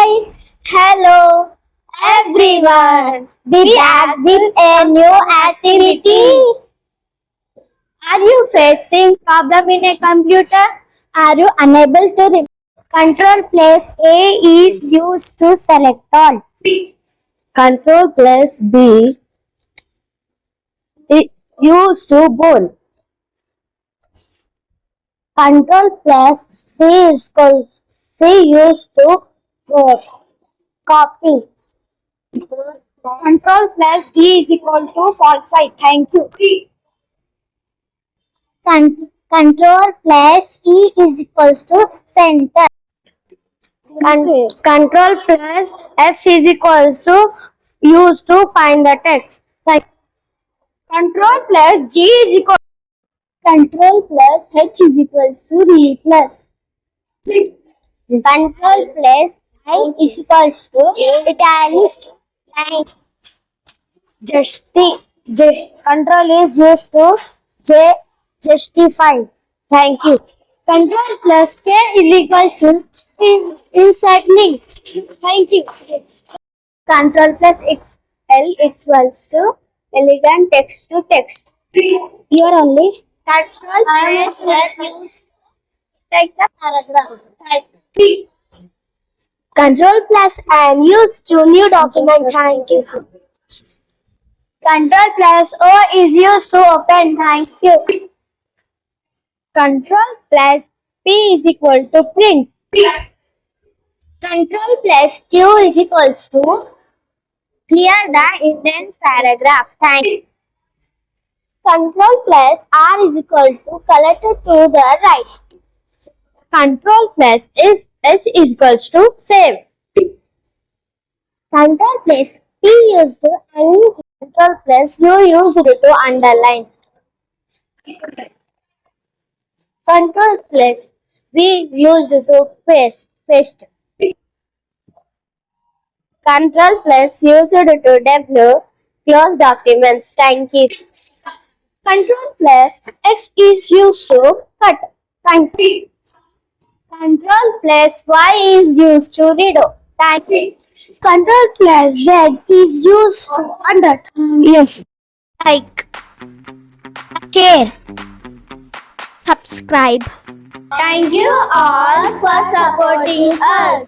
Hi, hello everyone. We back with a new activity. Are you facing problem in a computer? Are you unable to control plus A is used to select all. Control plus B is used to bold. Control plus C is called C used to copy. Control plus D is equal to false side. Thank you. Control plus E is equals to center. Control plus F is equals to used to find the text. Control plus G is equal. Control plus H is equals to replace. Control plus I is equals to italic line. Control is used to justify. Thank you. Control plus K is equal to insert link. Thank you. Control plus XL equals to elegant text to text. Here only. Control plus used to take the paragraph. Control plus and used to new document. Thank you. Control plus O is used to open. Thank you. Control plus P is equal to print. Control plus Q is equals to clear the indent paragraph. Thank you. Control plus R is equal to collected to the right. Control plus S is equals to save. Control plus T used to any control plus U used to underline. Control plus V used to paste. Control plus used to W close documents. Thank you. Control plus X is used to cut. Thank you. Control plus Y is used to redo. Thank you. Control plus Z is used to under. Yes. Like, share, subscribe. Thank you all for supporting us.